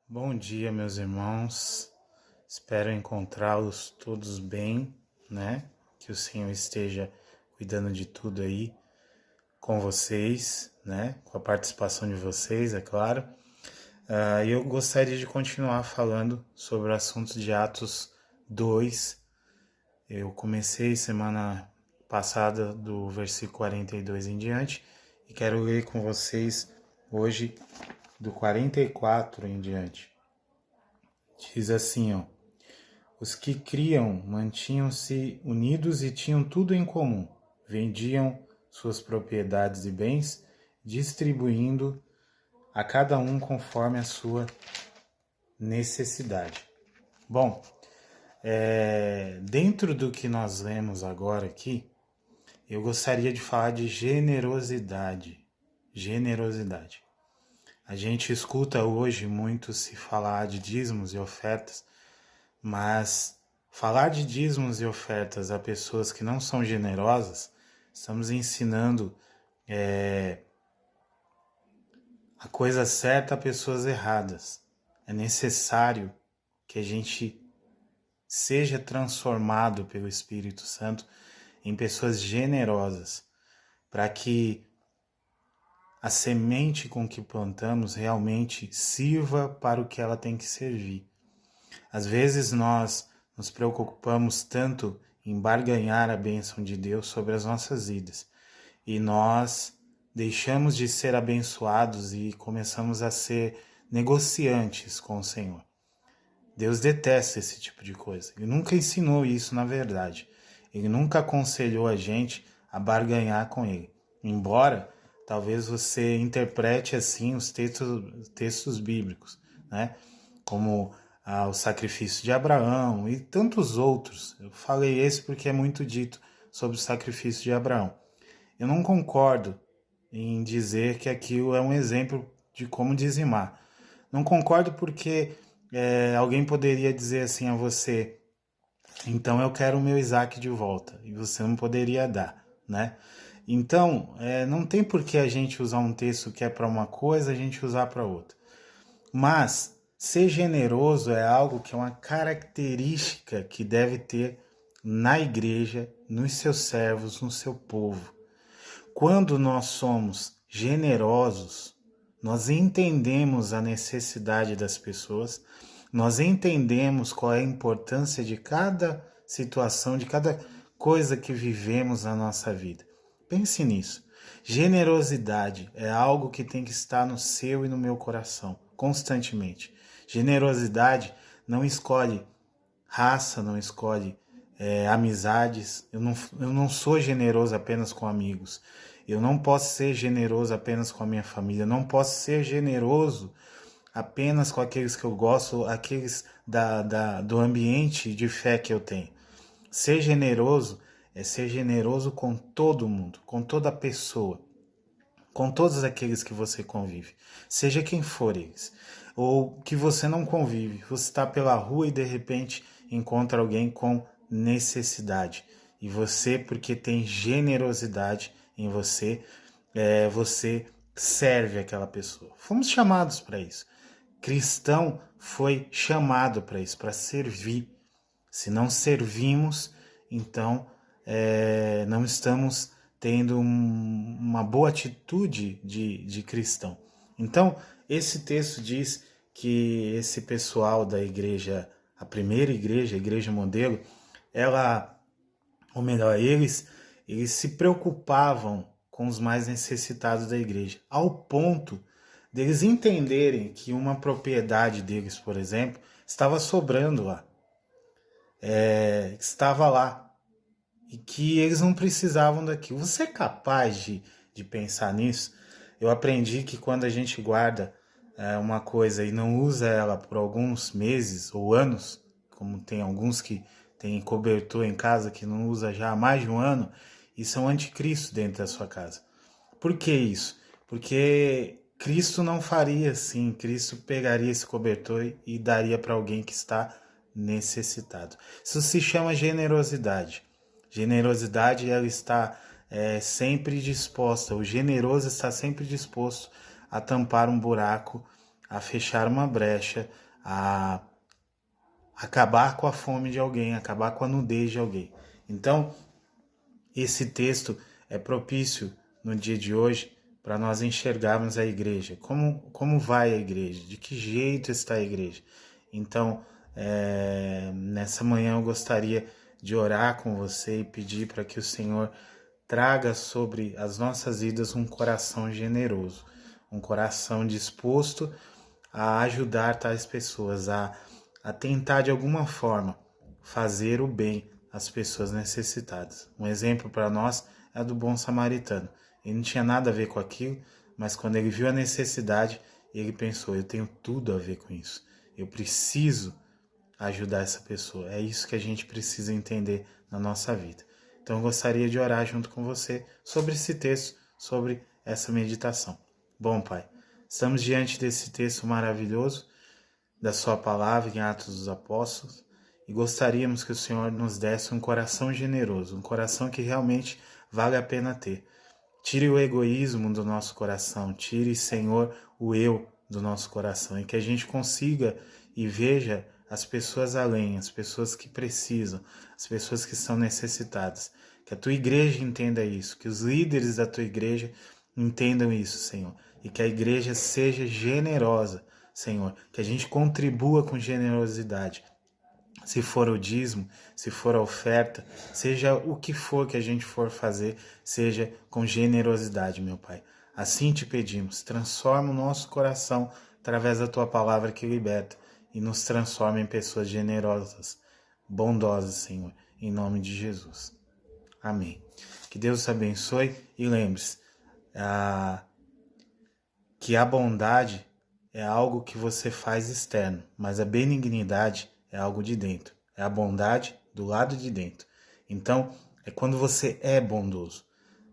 Bom dia, meus irmãos. Espero encontrá-los todos bem, né? Que o Senhor esteja cuidando de tudo aí com vocês, né? Com a participação de vocês, é claro. Eu gostaria de continuar falando sobre o assunto de Atos 2. Eu comecei semana passada do versículo 42 em diante e quero ler com vocês hoje do 44 em diante. Diz assim, ó: os que criam mantinham-se unidos e tinham tudo em comum. Vendiam suas propriedades e bens, distribuindo a cada um conforme a sua necessidade. Bom, dentro do que nós lemos agora aqui, eu gostaria de falar de generosidade. Generosidade. A gente escuta hoje muito se falar de dízimos e ofertas, mas falar de dízimos e ofertas a pessoas que não são generosas, estamos ensinando a coisa certa a pessoas erradas. É necessário que a gente seja transformado pelo Espírito Santo em pessoas generosas, para que a semente com que plantamos realmente sirva para o que ela tem que servir. Às vezes nós nos preocupamos tanto em barganhar a bênção de Deus sobre as nossas vidas e nós deixamos de ser abençoados e começamos a ser negociantes com o Senhor. Deus detesta esse tipo de coisa. Ele nunca ensinou isso, na verdade. Ele nunca aconselhou a gente a barganhar com Ele. Embora talvez você interprete assim os textos bíblicos, né? Como o sacrifício de Abraão e tantos outros. Eu falei esse porque é muito dito sobre o sacrifício de Abraão. Eu não concordo em dizer que aquilo é um exemplo de como dizimar. Não concordo porque alguém poderia dizer assim a você: então eu quero o meu Isaac de volta, e você não poderia dar, né? Então, não tem por que a gente usar um texto que é para uma coisa, a gente usar para outra. Mas ser generoso é algo que é uma característica que deve ter na igreja, nos seus servos, no seu povo. Quando nós somos generosos, nós entendemos a necessidade das pessoas, nós entendemos qual é a importância de cada situação, de cada coisa que vivemos na nossa vida. Pense nisso. Generosidade é algo que tem que estar no seu e no meu coração, constantemente. Generosidade não escolhe raça, não escolhe amizades. Eu não sou generoso apenas com amigos. Eu não posso ser generoso apenas com a minha família. Eu não posso ser generoso apenas com aqueles que eu gosto, aqueles do ambiente de fé que eu tenho. Ser generoso é ser generoso com todo mundo, com toda pessoa, com todos aqueles que você convive, seja quem for eles, ou que você não convive. Você está pela rua e de repente encontra alguém com necessidade, e você, porque tem generosidade em você, você serve aquela pessoa. Fomos chamados para isso. Cristão foi chamado para isso, para servir. Se não servimos, então não estamos tendo uma boa atitude de cristão. Então, esse texto diz que esse pessoal da igreja, a primeira igreja, a igreja modelo, eles se preocupavam com os mais necessitados da igreja, ao ponto deles entenderem que uma propriedade deles, por exemplo, estava sobrando lá, estava lá, e que eles não precisavam daquilo. Você é capaz de pensar nisso? Eu aprendi que quando a gente guarda uma coisa e não usa ela por alguns meses ou anos, como tem alguns que tem cobertor em casa que não usa já há mais de um ano, isso é um anticristo dentro da sua casa. Por que isso? Porque Cristo não faria assim. Cristo pegaria esse cobertor e daria para alguém que está necessitado. Isso se chama generosidade. Generosidade, ela está sempre disposta. O generoso está sempre disposto a tampar um buraco a fechar uma brecha, a acabar com a fome de alguém, acabar com a nudez de alguém. Então, esse texto é propício no dia de hoje para nós enxergarmos a igreja. Como vai a igreja? De que jeito está a igreja? Então, nessa manhã eu gostaria de orar com você e pedir para que o Senhor traga sobre as nossas vidas um coração generoso, um coração disposto a ajudar tais pessoas, a tentar de alguma forma fazer o bem às pessoas necessitadas. Um exemplo para nós é do bom samaritano. Ele não tinha nada a ver com aquilo, mas quando ele viu a necessidade, ele pensou, eu tenho tudo a ver com isso. Eu preciso ajudar essa pessoa. É isso que a gente precisa entender na nossa vida. Então eu gostaria de orar junto com você sobre esse texto, sobre essa meditação. Bom, Pai, estamos diante desse texto maravilhoso, da sua palavra em Atos dos Apóstolos, e gostaríamos que o Senhor nos desse um coração generoso, um coração que realmente vale a pena ter. Tire o egoísmo do nosso coração, tire, Senhor, o eu do nosso coração, e que a gente consiga e veja as pessoas além, as pessoas que precisam, as pessoas que são necessitadas. Que a tua igreja entenda isso, que os líderes da tua igreja entendam isso, Senhor, e que a igreja seja generosa, Senhor, que a gente contribua com generosidade. Se for o dízimo, se for a oferta, seja o que for que a gente for fazer, seja com generosidade, meu Pai. Assim te pedimos, transforma o nosso coração através da tua palavra que liberta e nos transforma em pessoas generosas, bondosas, Senhor, em nome de Jesus. Amém. Que Deus te abençoe e lembre-se que a bondade é algo que você faz externo, mas a benignidade é algo de dentro. É a bondade do lado de dentro. Então, é quando você é bondoso.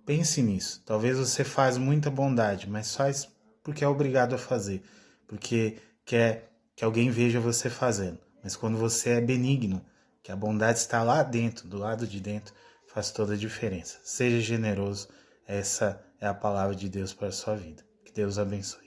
Pense nisso. Talvez você faz muita bondade, mas faz porque é obrigado a fazer. Porque quer que alguém veja você fazendo. Mas quando você é benigno, que a bondade está lá dentro, do lado de dentro, faz toda a diferença. Seja generoso. Essa é a palavra de Deus para a sua vida. Que Deus abençoe.